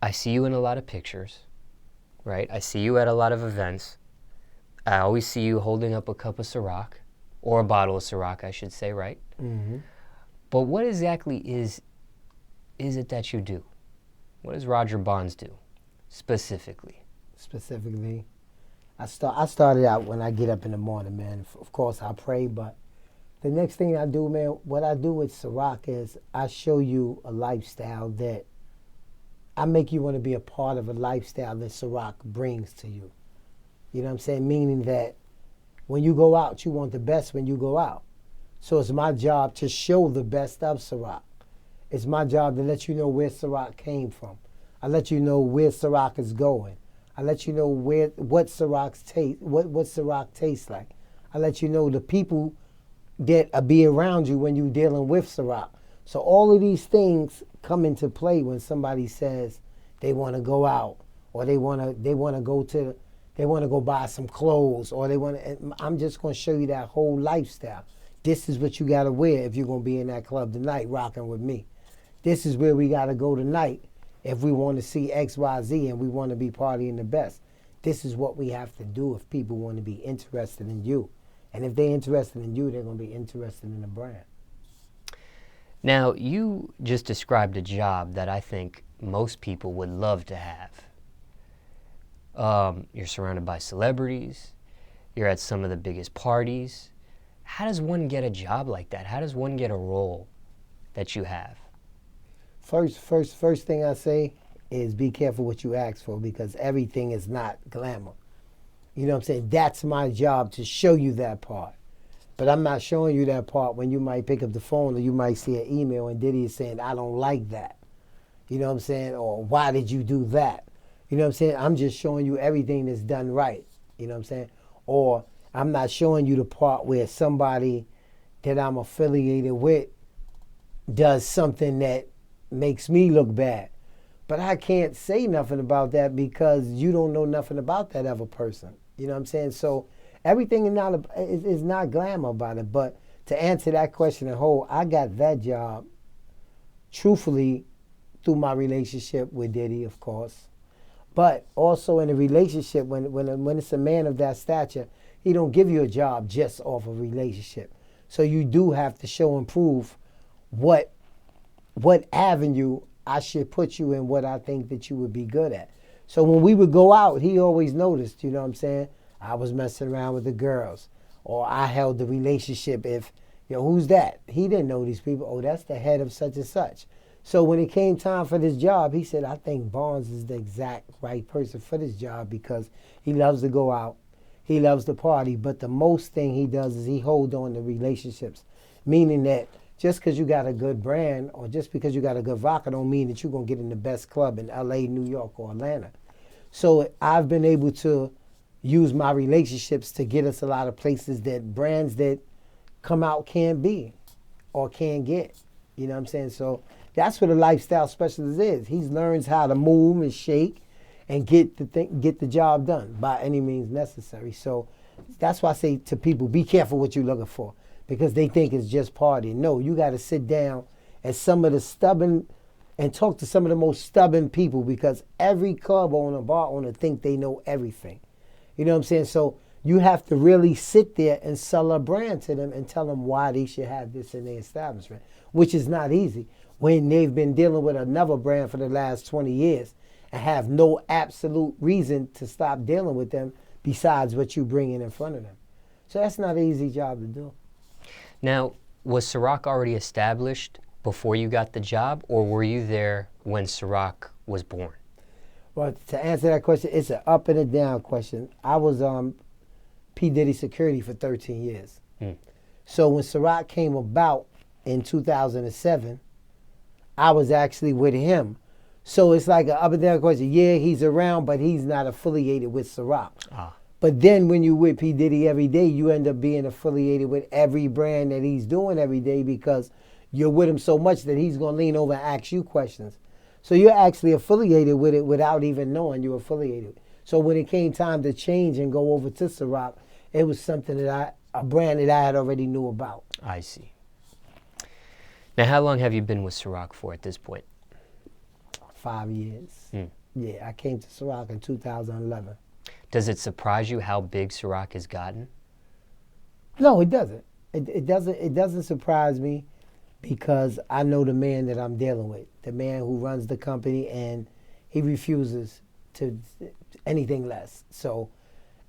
I see you in a lot of pictures, right? I see you at a lot of events. I always see you holding up a cup of Ciroc, or a bottle of Ciroc, I should say, right? Mm-hmm. But what exactly is it that you do? What does Roger Bonds do, specifically? Specifically, I started out when I get up in the morning, man. Of course, I pray, but the next thing I do, man, what I do with Ciroc is I show you a lifestyle that I make you want to be a part of a lifestyle that Ciroc brings to you. You know what I'm saying? Meaning that when you go out, you want the best when you go out. So it's my job to show the best of Ciroc. It's my job to let you know where Ciroc came from. I let you know where Ciroc is going. I let you know what Ciroc tastes like. I let you know the people that be around you when you're dealing with Ciroc. So all of these things come into play when somebody says they want to go out, or they want to go buy some clothes, or I'm just going to show you that whole lifestyle. This is what you got to wear if you're going to be in that club tonight rocking with me. This is where we got to go tonight if we want to see X, Y, Z and we want to be partying the best. This is what we have to do if people want to be interested in you. And if they're interested in you, they're going to be interested in the brand. Now, you just described a job that I think most people would love to have. You're surrounded by celebrities. You're at some of the biggest parties. How does one get a job like that? How does one get a role that you have? First thing I say is be careful what you ask for, because everything is not glamour. You know what I'm saying? That's my job, to show you that part. But I'm not showing you that part when you might pick up the phone or you might see an email and Diddy is saying, I don't like that. You know what I'm saying? Or why did you do that? You know what I'm saying? I'm just showing you everything that's done right. You know what I'm saying? Or I'm not showing you the part where somebody that I'm affiliated with does something that makes me look bad. But I can't say nothing about that because you don't know nothing about that other person. You know what I'm saying? So everything is not glamour about it. But to answer that question in whole, I got that job, truthfully, through my relationship with Diddy, of course. But also in a relationship, when it's a man of that stature, he don't give you a job just off a relationship. So you do have to show and prove what avenue I should put you in, what I think that you would be good at. So when we would go out, he always noticed, you know what I'm saying? I was messing around with the girls, or I held the relationship. If, who's that? He didn't know these people. Oh, that's the head of such and such. So when it came time for this job, he said, I think Bonds is the exact right person for this job because he loves to go out. He loves to party. But the most thing he does is he holds on to relationships, meaning that just because you got a good brand or just because you got a good vodka don't mean that you're going to get in the best club in L.A., New York, or Atlanta. So I've been able to use my relationships to get us a lot of places that brands that come out can't be or can't get. You know what I'm saying? So that's what a lifestyle specialist is. He learns how to move and shake and get the job done by any means necessary. So that's why I say to people, be careful what you're looking for, because they think it's just partying. No, you got to sit down and talk to some of the most stubborn people, because every club owner, bar owner think they know everything. You know what I'm saying? So you have to really sit there and sell a brand to them and tell them why they should have this in their establishment, which is not easy when they've been dealing with another brand for the last 20 years and have no absolute reason to stop dealing with them besides what you bring in front of them. So that's not an easy job to do. Now, was Ciroc already established before you got the job, or were you there when Ciroc was born? Well, to answer that question, it's an up and a down question. I was P. Diddy security for 13 years. So when Ciroc came about in 2007, I was actually with him. So it's like an up and down question. Yeah, he's around, but he's not affiliated with Ciroc. But then when you with P. Diddy every day, you end up being affiliated with every brand that he's doing every day, because you're with him so much that he's going to lean over and ask you questions. So you're actually affiliated with it without even knowing you're affiliated. So when it came time to change and go over to Ciroc, it was something a brand that I had already knew about. I see. Now, how long have you been with Ciroc for at this point? 5 years. Yeah, I came to Ciroc in 2011. Does it surprise you how big Ciroc has gotten? No, it doesn't. It doesn't. It doesn't surprise me because I know the man that I'm dealing with, the man who runs the company, and he refuses to anything less. So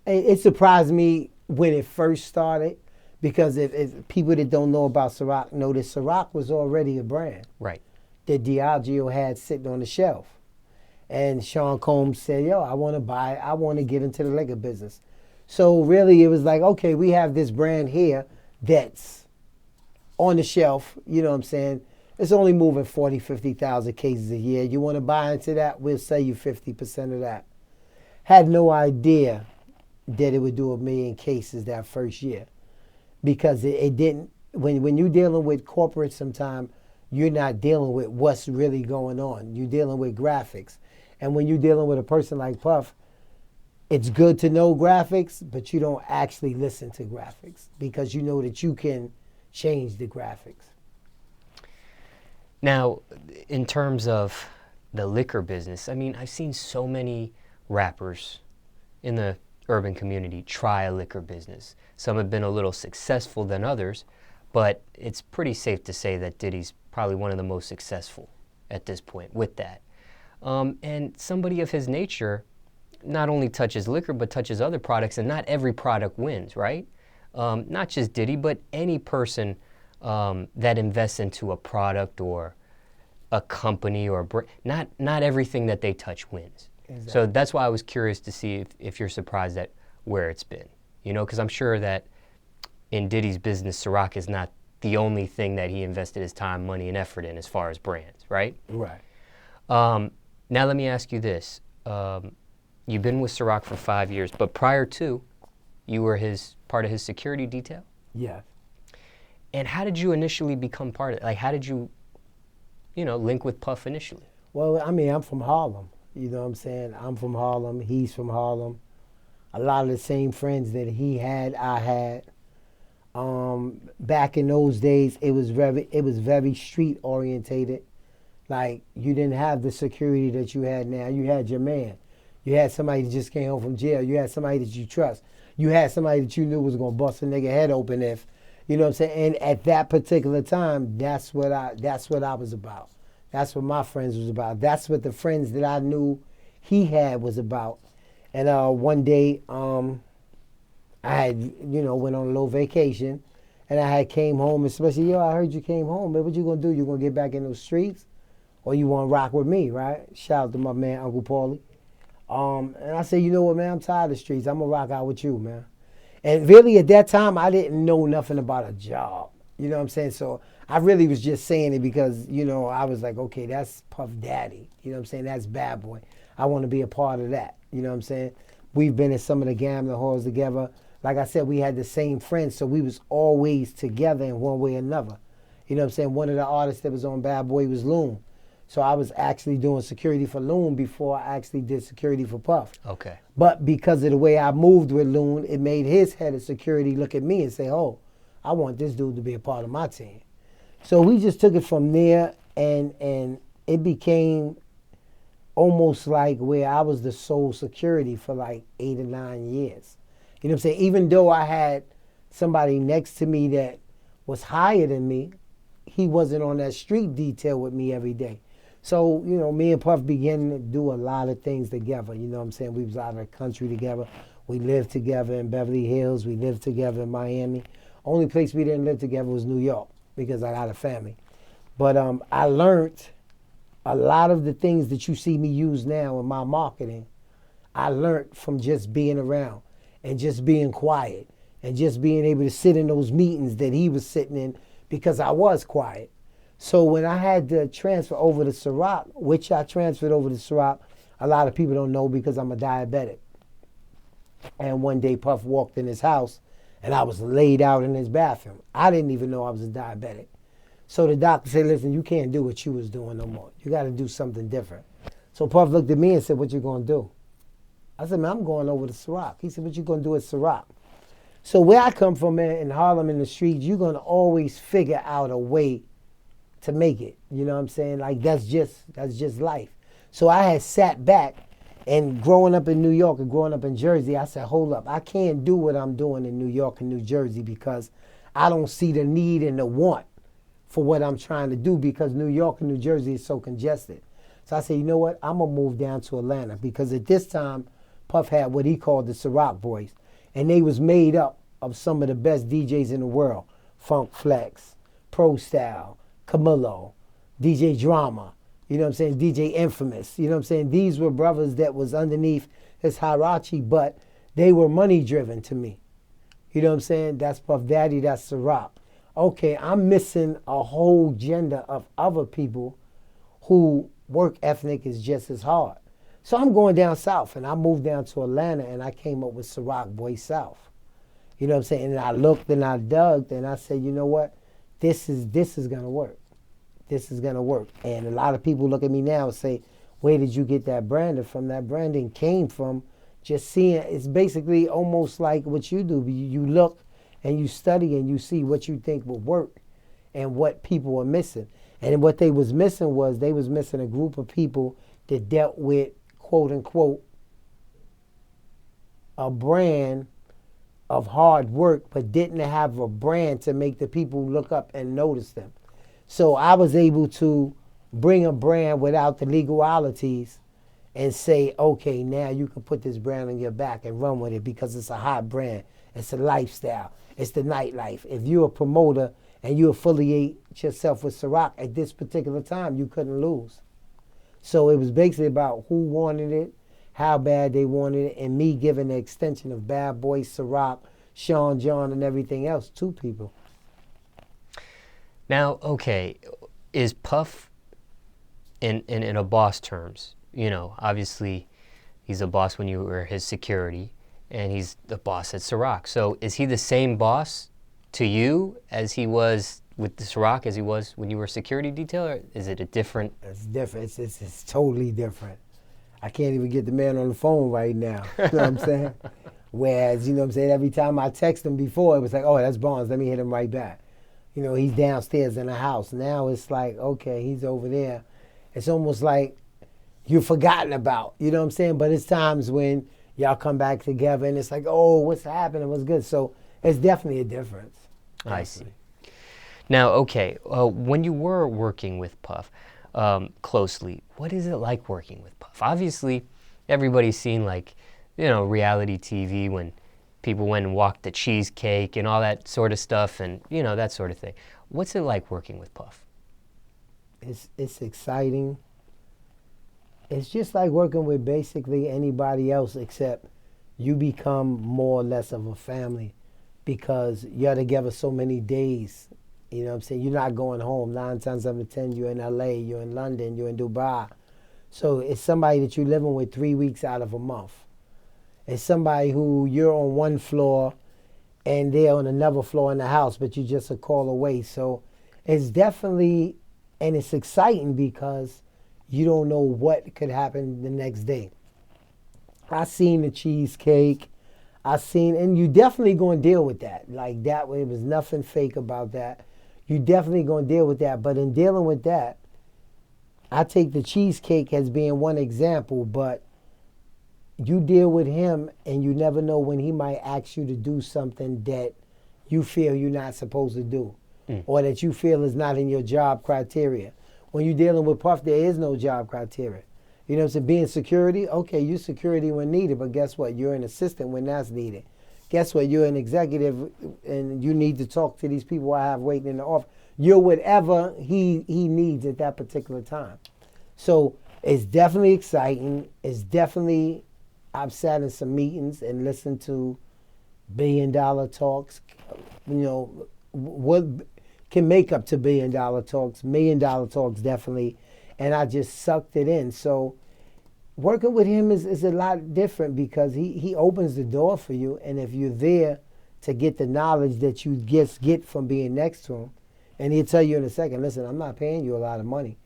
it surprised me when it first started because if people that don't know about Ciroc know that Ciroc was already a brand. Right. That Diageo had sitting on the shelf. And Sean Combs said, yo, I want to get into the liquor business. So really it was like, okay, we have this brand here that's on the shelf, you know what I'm saying? It's only moving 40, 50,000 cases a year. You want to buy into that, we'll sell you 50% of that. Had no idea that it would do 1 million cases that first year. Because it didn't, when you're dealing with corporate sometimes, you're not dealing with what's really going on. You're dealing with graphics. And when you're dealing with a person like Puff, it's good to know graphics, but you don't actually listen to graphics because you know that you can change the graphics. Now, in terms of the liquor business, I mean, I've seen so many rappers in the urban community try a liquor business. Some have been a little successful than others, but it's pretty safe to say that Diddy's probably one of the most successful at this point with that. And somebody of his nature not only touches liquor, but touches other products, and not every product wins, right? Not just Diddy, but any person that invests into a product or a company or a brand, not everything that they touch wins. Exactly. So that's why I was curious to see if you're surprised at where it's been, you know, because I'm sure that in Diddy's business, Ciroc is not the only thing that he invested his time, money, and effort in as far as brands, right? Right. Now let me ask you this. You've been with Ciroc for 5 years, but prior to, you were part of his security detail? Yeah. And how did you initially become part of it? Like, how did you, link with Puff initially? Well, I mean, I'm from Harlem. You know what I'm saying? I'm from Harlem. He's from Harlem. A lot of the same friends that he had, I had. Back in those days, it was very street orientated. Like, you didn't have the security that you had now. You had your man. You had somebody that just came home from jail. You had somebody that you trust. You had somebody that you knew was gonna bust a nigga head open if, you know what I'm saying? And at that particular time, that's what I was about. That's what my friends was about. That's what the friends that I knew he had was about. And one day, I had, went on a little vacation, and I had came home, especially, I heard you came home, man. What you gonna do? You gonna get back in those streets? Or you wanna rock with me, right? Shout out to my man, Uncle Paulie. And I said, you know what, man, I'm tired of the streets. I'm gonna rock out with you, man. And really, at that time, I didn't know nothing about a job. You know what I'm saying? So I really was just saying it because, I was like, okay, that's Puff Daddy. You know what I'm saying? That's Bad Boy. I want to be a part of that. You know what I'm saying? We've been in some of the gambling halls together. Like I said, we had the same friends, so we was always together in one way or another. You know what I'm saying? One of the artists that was on Bad Boy was Loon. So I was actually doing security for Loon before I actually did security for Puff. Okay. But because of the way I moved with Loon, it made his head of security look at me and say, oh, I want this dude to be a part of my team. So we just took it from there, and it became almost like where I was the sole security for like 8 or 9 years. You know what I'm saying? Even though I had somebody next to me that was higher than me, he wasn't on that street detail with me every day. So, me and Puff began to do a lot of things together. You know what I'm saying? We was out of the country together. We lived together in Beverly Hills. We lived together in Miami. Only place we didn't live together was New York because I got a family. But I learned a lot of the things that you see me use now in my marketing. I learned from just being around and just being quiet and just being able to sit in those meetings that he was sitting in because I was quiet. So when I had to transfer over to Ciroc, which I transferred over to Ciroc, a lot of people don't know because I'm a diabetic. And one day Puff walked in his house and I was laid out in his bathroom. I didn't even know I was a diabetic. So the doctor said, listen, you can't do what you was doing no more. You got to do something different. So Puff looked at me and said, what you going to do? I said, man, I'm going over to Ciroc. He said, what you going to do at Ciroc? So where I come from, man, in Harlem in the streets, you're going to always figure out a way to make it. You know what I'm saying? Like, that's just life. So I had sat back, and growing up in New York and growing up in Jersey, I said, hold up, I can't do what I'm doing in New York and New Jersey because I don't see the need and the want for what I'm trying to do because New York and New Jersey is so congested. So I said, you know what, I'm going to move down to Atlanta because at this time, Puff had what he called the Ciroc Boys, and they was made up of some of the best DJs in the world. Funk Flex, Pro Style, Camilo, DJ Drama, you know what I'm saying, DJ Infamous, you know what I'm saying. These were brothers that was underneath his hierarchy, but they were money driven to me. You know what I'm saying? That's Puff Daddy, that's Ciroc. Okay, I'm missing a whole agenda of other people who work ethic is just as hard. So I'm going down south, and I moved down to Atlanta, and I came up with Ciroc Boys South. You know what I'm saying? And I looked and I dug, and I said, you know what? This is gonna work. This is gonna work. And a lot of people look at me now and say, where did you get that branding from? That branding came from just seeing. It's basically almost like what you do. You look and you study and you see what you think will work and what people are missing. And what they was missing was they was missing a group of people that dealt with, quote unquote, a brand of hard work, but didn't have a brand to make the people look up and notice them. So I was able to bring a brand without the legalities and say, okay, now you can put this brand on your back and run with it because it's a hot brand. It's a lifestyle. It's the nightlife. If you're a promoter and you affiliate yourself with Ciroc at this particular time, you couldn't lose. So it was basically about who wanted it, how bad they wanted it, and me giving the extension of Bad Boy, Ciroc, Sean John, and everything else to people. Now, okay, is Puff, in a boss terms, you know, obviously he's a boss when you were his security, and he's the boss at Ciroc. So is he the same boss to you as he was with the Ciroc as he was when you were security detail, or is it a different? It's different. It's totally different. I can't even get the man on the phone right now. You know what I'm saying? Whereas, you know what I'm saying, every time I text him before, it was like, oh, that's Barnes, let me hit him right back. You know, he's downstairs in the house. Now it's like, okay, he's over there. It's almost like you're forgotten about, you know what I'm saying? But it's times when y'all come back together and it's like, oh, what's happening? What's good? So it's definitely a difference. I see. Now, okay, when you were working with Puff closely, what is it like working with Puff? Obviously, everybody's seen, like, you know, reality TV when people went and walked the cheesecake and all that sort of stuff and, you know, that sort of thing. What's it like working with Puff? It's exciting. It's just like working with basically anybody else, except you become more or less of a family because you're together so many days. You know what I'm saying? You're not going home. 9 times out of 10, you're in LA, you're in London, you're in Dubai. So it's somebody that you're living with 3 weeks out of a month. It's somebody who you're on one floor and they're on another floor in the house, but you're just a call away. So it's definitely, and it's exciting because you don't know what could happen the next day. I seen the cheesecake. And you definitely going to deal with that. Like that way, it was nothing fake about that. You definitely going to deal with that. But in dealing with that, I take the cheesecake as being one example, but you deal with him and you never know when he might ask you to do something that you feel you're not supposed to do or that you feel is not in your job criteria. When you're dealing with Puff, there is no job criteria. You know what I'm saying? Being security, okay, you're security when needed, but guess what? You're an assistant when that's needed. Guess what? You're an executive and you need to talk to these people I have waiting in the office. You're whatever he needs at that particular time. So it's definitely exciting. It's definitely, I've sat in some meetings and listened to $1 billion talks, you know, what can make up to $1 billion talks, $1 million talks definitely, and I just sucked it in. So working with him is a lot different because he opens the door for you, and if you're there to get the knowledge that you just get from being next to him, and he'll tell you in a second, listen, I'm not paying you a lot of money,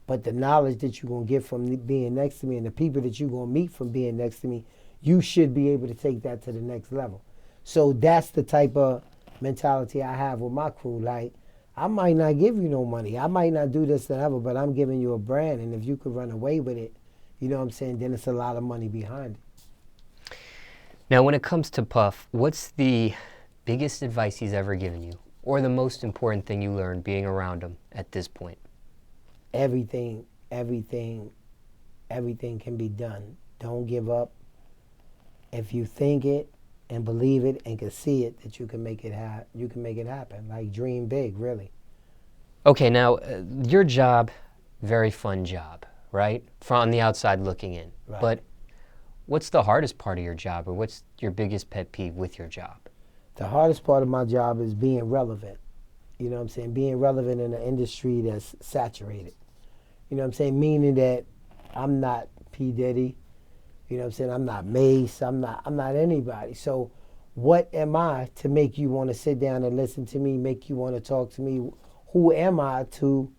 but the knowledge that you're going to get from being next to me and the people that you're going to meet from being next to me, you should be able to take that to the next level. So that's the type of mentality I have with my crew. Like, I might not give you no money. I might not do this and ever, but I'm giving you a brand, and if you could run away with it you know what I'm saying, then it's a lot of money behind it. Now, when it comes to Puff, what's the biggest advice he's ever given you, or the most important thing you learned being around him at this point? Everything can be done. Don't give up. If you think it and believe it and can see it, that you can make it you can make it happen. Like, dream big, really. Okay, now, your job, very fun job, right? From the outside looking in. Right. But what's the hardest part of your job, or what's your biggest pet peeve with your job? The hardest part of my job is being relevant. You know what I'm saying? Being relevant in an industry that's saturated. You know what I'm saying? Meaning that I'm not P. Diddy. You know what I'm saying? I'm not Mace. I'm not anybody. So what am I to make you want to sit down and listen to me, make you want to talk to me? Who am I to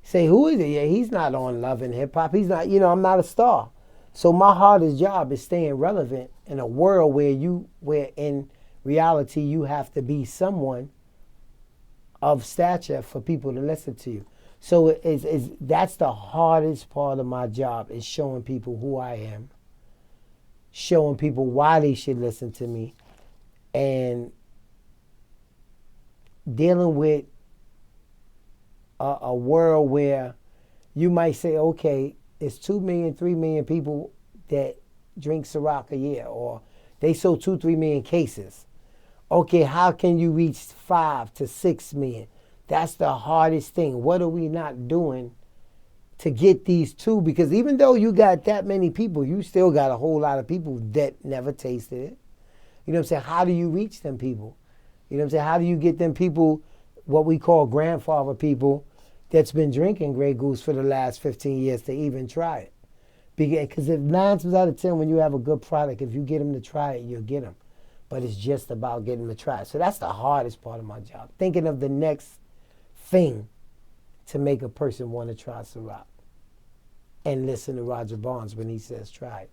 say, who is it? Yeah, he's not on Love and Hip Hop. He's not, I'm not a star. So my hardest job is staying relevant in a world where in reality you have to be someone of stature for people to listen to you. So that's the hardest part of my job, is showing people who I am, showing people why they should listen to me, and dealing with a world where you might say, okay, it's 2 million, 3 million people that drink Ciroc a year, or they sold 2-3 million cases. Okay, how can you reach 5 to 6 million? That's the hardest thing. What are we not doing to get these two? Because even though you got that many people, you still got a whole lot of people that never tasted it. You know what I'm saying? How do you reach them people? You know what I'm saying? How do you get them people, what we call grandfather people, that's been drinking Grey Goose for the last 15 years to even try it? Because if 9 times out of 10, when you have a good product, if you get them to try it, you'll get them. But it's just about getting them to try it. So that's the hardest part of my job. Thinking of the next thing to make a person want to try Ciroc and listen to Roger Barnes when he says try it.